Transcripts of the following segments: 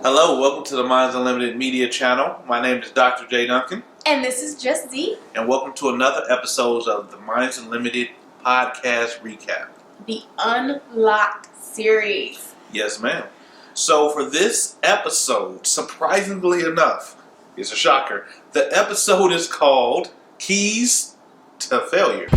Hello, welcome to the Minds Unlimited Media channel. My name is Dr. J. Duncan. And this is Just Z. And welcome to another episode of the Minds Unlimited podcast recap. The Unlocked series. Yes, ma'am. So for this episode, surprisingly enough, it's a shocker, the episode is called Keys to Failure.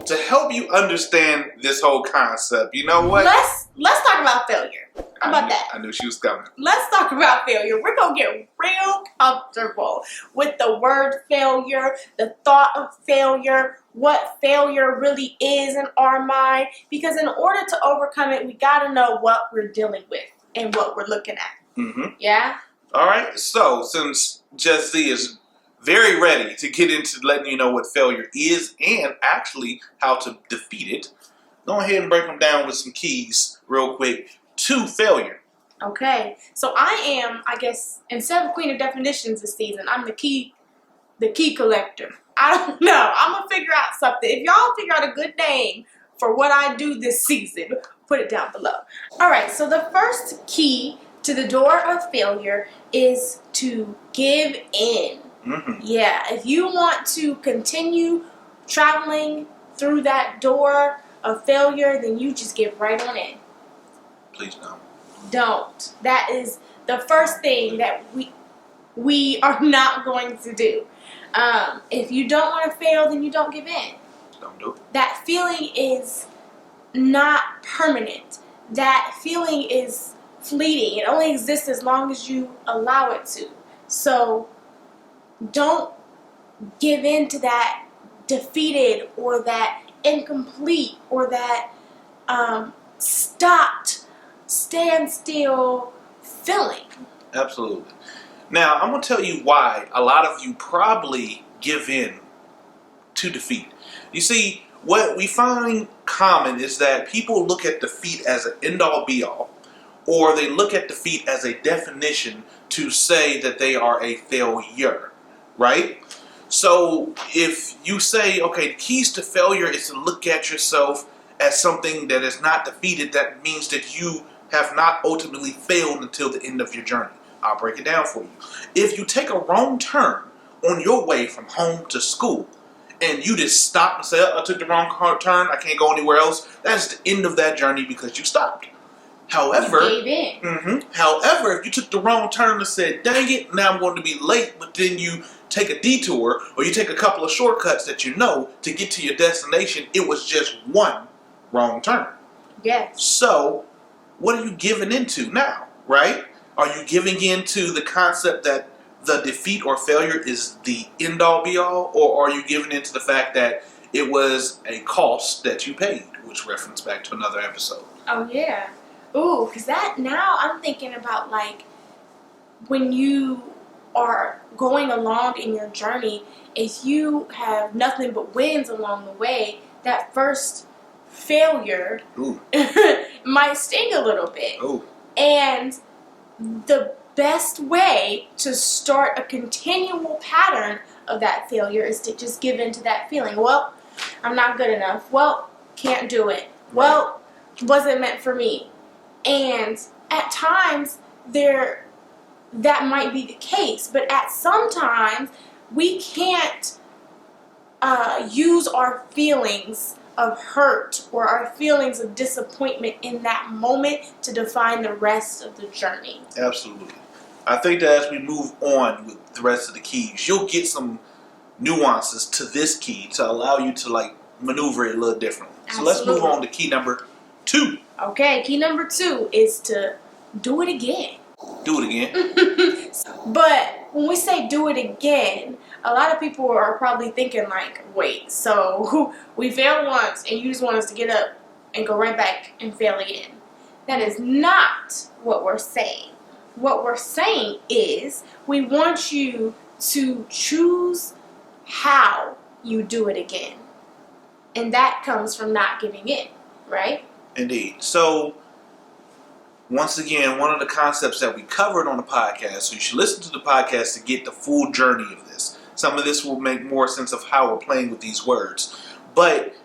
To help you understand this whole concept, you know what? Let's talk about failure. How about that? I knew she was coming. Let's talk about failure. We're going to get real comfortable with the word failure, the thought of failure, what failure really is in our mind. Because in order to overcome it, we got to know what we're dealing with and what we're looking at. Mm-hmm. Yeah? All right. So since Just Z is very ready to get into letting you know what failure is and actually how to defeat it, go ahead and break them down with some keys real quick to failure. Okay. So I am, I guess, instead of Queen of Definitions this season, I'm the key collector. I don't know. I'm going to figure out something. If y'all figure out a good name for what I do this season, put it down below. All right. So the first key to the door of failure is to give in. Mm-hmm. Yeah, if you want to continue traveling through that door of failure, then you just get right on in. Please don't. Don't. That is the first thing that we are not going to do. If you don't want to fail, then you don't give in. Don't do it. That feeling is not permanent. That feeling is fleeting. It only exists as long as you allow it to. So don't give in to that defeated or that incomplete or that standstill feeling. Absolutely. Now, I'm going to tell you why a lot of you probably give in to defeat. You see, what we find common is that people look at defeat as an end-all be-all, or they look at defeat as a definition to say that they are a failure. Right? So if you say, okay, the keys to failure is to look at yourself as something that is not defeated, that means that you have not ultimately failed until the end of your journey. I'll break it down for you. If you take a wrong turn on your way from home to school, and you just stop and say, oh, I took the wrong turn, I can't go anywhere else, that's the end of that journey because you stopped. However, you gave in. However, if you took the wrong turn and said, dang it, now I'm going to be late, but then you take a detour or you take a couple of shortcuts that you know to get to your destination, it was just one wrong turn. Yes. So, what are you giving into now, right? Are you giving into the concept that the defeat or failure is the end-all be-all, or are you giving into the fact that it was a cost that you paid, which reference back to another episode? Oh, yeah. Ooh, because that now I'm thinking about like when you are going along in your journey, if you have nothing but wins along the way, that first failure might sting a little bit. Ooh. And the best way to start a continual pattern of that failure is to just give in to that feeling. Well, I'm not good enough. Well, can't do it. Well, wasn't meant for me. And at times, that might be the case. But at some times, we can't use our feelings of hurt or our feelings of disappointment in that moment to define the rest of the journey. Absolutely. I think that as we move on with the rest of the keys, you'll get some nuances to this key to allow you to like maneuver it a little differently. So let's move on to key number 2. Okay, key number 2 is to do it again. Do it again. But when we say do it again, a lot of people are probably thinking like, wait, so we failed once and you just want us to get up and go right back and fail again. That is not what we're saying. What we're saying is we want you to choose how you do it again. And that comes from not giving in, right? Indeed. So, once again, one of the concepts that we covered on the podcast, so you should listen to the podcast to get the full journey of this. Some of this will make more sense of how we're playing with these words. But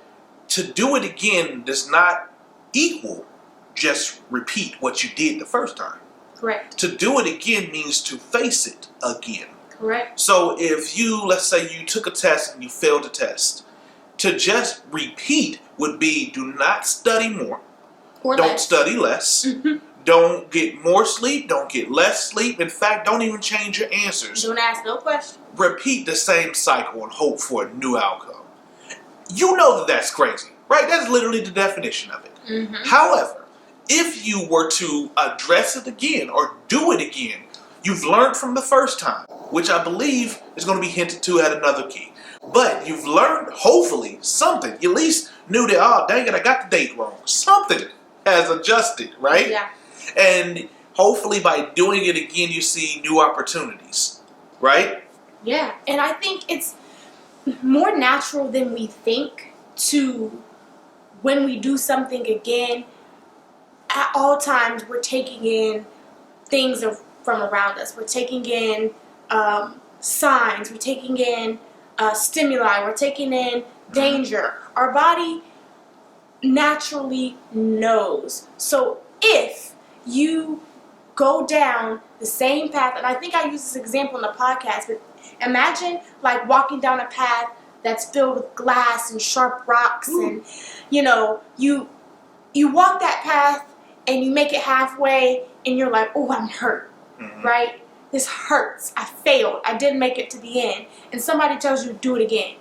to do it again does not equal just repeat what you did the first time. Correct. To do it again means to face it again. Correct. So if you, let's say you took a test and you failed the test, to just repeat would be do not study more. Or don't less. study less. Don't get more sleep. Don't get less sleep. In fact, don't even change your answers. Don't ask no questions. Repeat the same cycle and hope for a new outcome. You know that that's crazy, right? That's literally the definition of it. However, if you were to address it again or do it again, you've learned from the first time, which I believe is going to be hinted to at another key. But you've learned, hopefully, something. You at least knew that, oh, dang it, I got the date wrong. Something has adjusted, right? Yeah. And hopefully by doing it again, you see new opportunities, right? Yeah. And I think it's more natural than we think to, when we do something again, at all times we're taking in things from around us. We're taking in signs. We're taking in stimuli. We're taking in danger. Our body naturally knows. So if you go down the same path, and I think I used this example in the podcast, but imagine like walking down a path that's filled with glass and sharp rocks. Ooh. And you walk that path and you make it halfway and you're like, oh, I'm hurt, right? This hurts. I failed. I didn't make it to the end. And somebody tells you, do it again.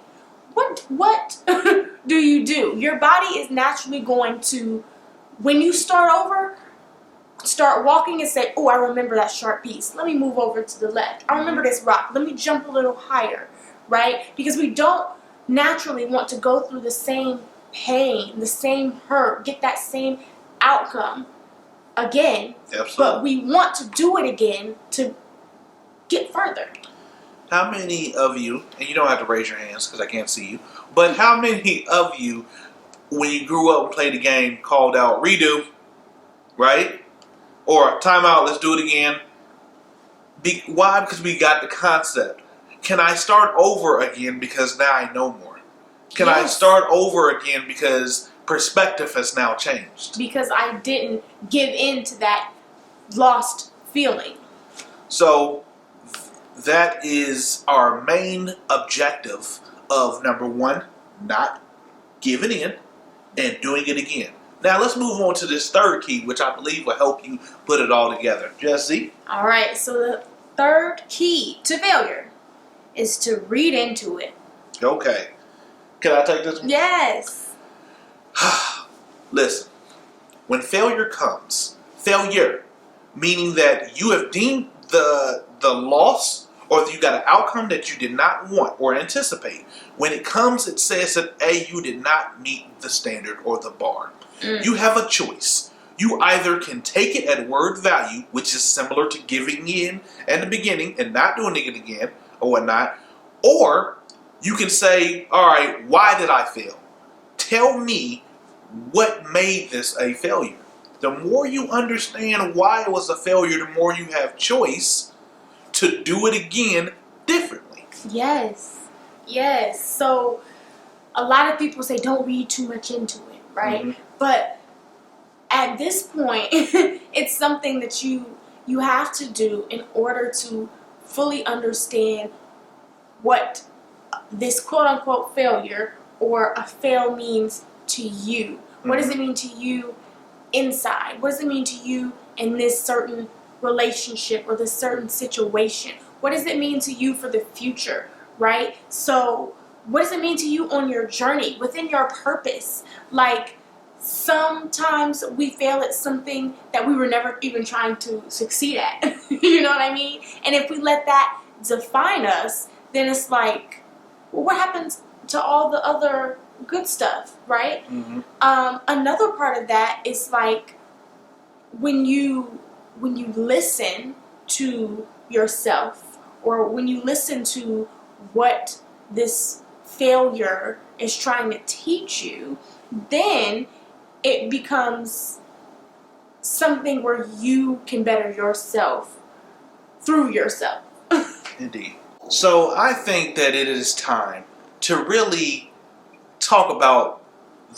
What do you do? Your body is naturally going to, when you start over, start walking and say, oh, I remember that sharp piece. Let me move over to the left. I remember this rock. Let me jump a little higher, right? Because we don't naturally want to go through the same pain, the same hurt, get that same outcome again. Absolutely. But we want to do it again to get further. How many of you, and you don't have to raise your hands because I can't see you, but how many of you, when you grew up and played the game, called out redo, right? Or timeout, let's do it again. Why? Because we got the concept. Can I start over again because now I know more? Can I start over again because perspective has now changed? Because I didn't give in to that lost feeling. So that is our main objective of number one, not giving in and doing it again. Now let's move on to this third key, which I believe will help you put it all together. Just Z? All right, so the third key to failure is to read into it. Okay. Can I take this one? Yes. Listen, when failure comes, failure, meaning that you have deemed the loss or you got an outcome that you did not want or anticipate. When it comes, it says that A, you did not meet the standard or the bar. You have a choice. You either can take it at word value, which is similar to giving in at the beginning and not doing it again or whatnot, or you can say, all right, why did I fail? Tell me what made this a failure. The more you understand why it was a failure, the more you have choice to do it again differently. Yes. Yes. So a lot of people say don't read too much into it, right? But at this point, it's something that you have to do in order to fully understand what this quote-unquote failure or a fail means to you. What does it mean to you inside? What does it mean to you in this certain relationship or this certain situation? What does it mean to you for the future, right? So what does it mean to you on your journey, within your purpose? Like, sometimes we fail at something that we were never even trying to succeed at. You know what I mean? And if we let that define us, then it's like, well, what happens to all the other good stuff, right? Another part of that is like when you listen to yourself, or when you listen to what this failure is trying to teach you, then it becomes something where you can better yourself through yourself. Indeed. So I think that it is time to really talk about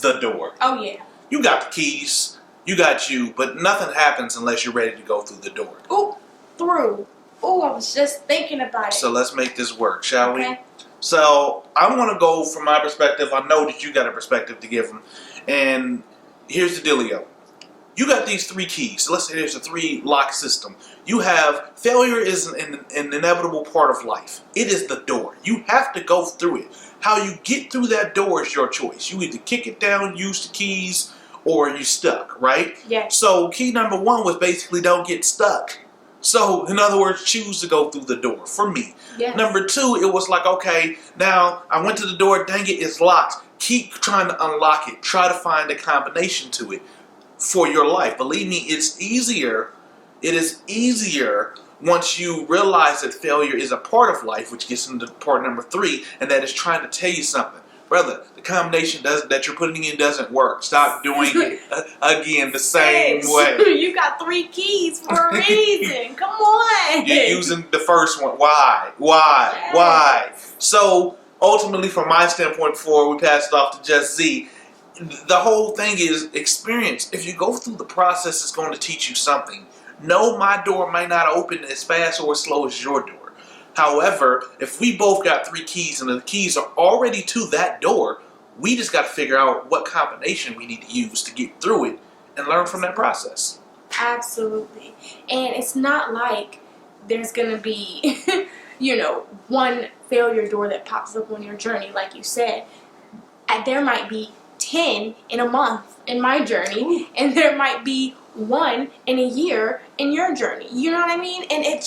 the door. Oh, yeah. You got the keys, you got you, but nothing happens unless you're ready to go through the door. Ooh, through. Ooh, I was just thinking about it. So let's make this work, shall we? Okay. So I want to go from my perspective. I know that you got a perspective to give them. And here's the dealio. You got these 3 keys. So let's say there's a 3-lock system. You have failure is an inevitable part of life. It is the door. You have to go through it. How you get through that door is your choice. You either kick it down, use the keys, or you stuck, right? Yes. So key number 1 was basically don't get stuck. So in other words, choose to go through the door for me. Yes. Number 2, it was like, okay, now I went to the door, dang it, it's locked. Keep trying to unlock it. Try to find a combination to it for your life. Believe me, it's easier. It is easier once you realize that failure is a part of life, which gets into part number 3, and that is trying to tell you something. Brother, the combination that you're putting in doesn't work. Stop doing it again the same way. You got 3 keys for a reason. Come on. You're using the first one. Why? Why? So ultimately, from my standpoint, before we pass it off to Just Z, the whole thing is experience. If you go through the process, it's going to teach you something. No, my door might not open as fast or as slow as your door. However, if we both got 3 keys and the keys are already to that door, we just got to figure out what combination we need to use to get through it and learn from that process. Absolutely. And it's not like there's going to be, one failure door that pops up on your journey, like you said. There might be 10 in a month in my journey, and there might be 1 in a year in your journey. You know what I mean? And it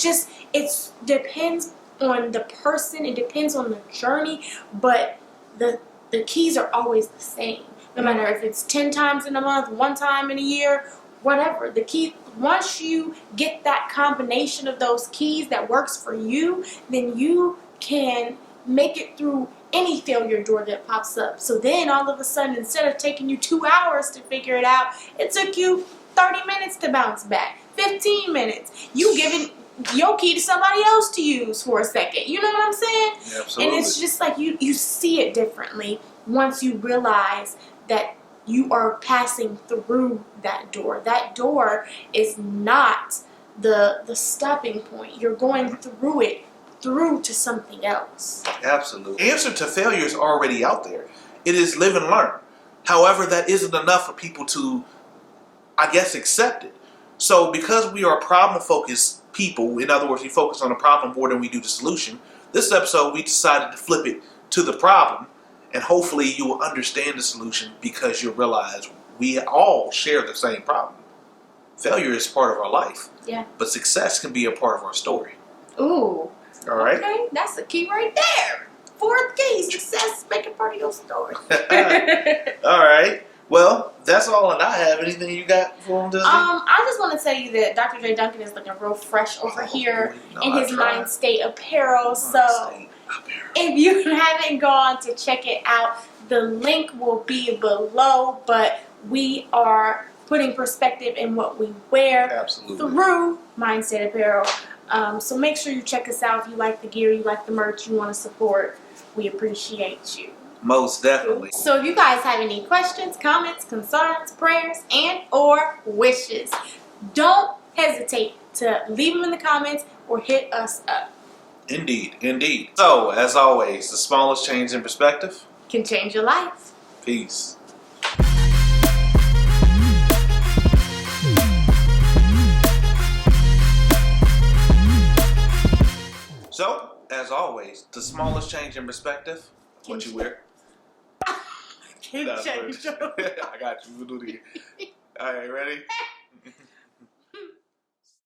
depends on the person, it depends on the journey, but the keys are always the same. No matter if it's 10 times in a month, 1 time in a year, whatever. The key, once you get that combination of those keys that works for you, then you can make it through any failure door that pops up. So then all of a sudden, instead of taking you 2 hours to figure it out, it took you 30 minutes to bounce back, 15 minutes. You giving your key to somebody else to use for a second. You know what I'm saying? Yeah, absolutely. And it's just like you see it differently once you realize that you are passing through that door. That door is not the stopping point. You're going through it, through to something else. Absolutely. Answer to failure is already out there. It is live and learn. However, that isn't enough for people to, I guess, accept it. So because we are problem-focused people, in other words, we focus on the problem more than we do the solution, this episode we decided to flip it to the problem, and hopefully you will understand the solution because you'll realize we all share the same problem. Failure is part of our life. Yeah. But success can be a part of our story. Ooh. All right? Okay, that's the key right there. 4th key, success, make it part of your story. All right. Well, that's all that I have. Anything you got for him, Disney? I just want to tell you that Dr. J. Duncan is looking real fresh over here in his Mind State apparel. So if you haven't gone to check it out, the link will be below. But we are putting perspective in what we wear through Mind State apparel. So make sure you check us out if you like the gear, you like the merch, you want to support. We appreciate you. Most definitely. So if you guys have any questions, comments, concerns, prayers, and or wishes, don't hesitate to leave them in the comments or hit us up. Indeed, indeed. So, as always, the smallest change in perspective can change your life. Peace. So, as always, the smallest change in perspective, what you wear. Can change. I got you. We'll do it again. All right, ready?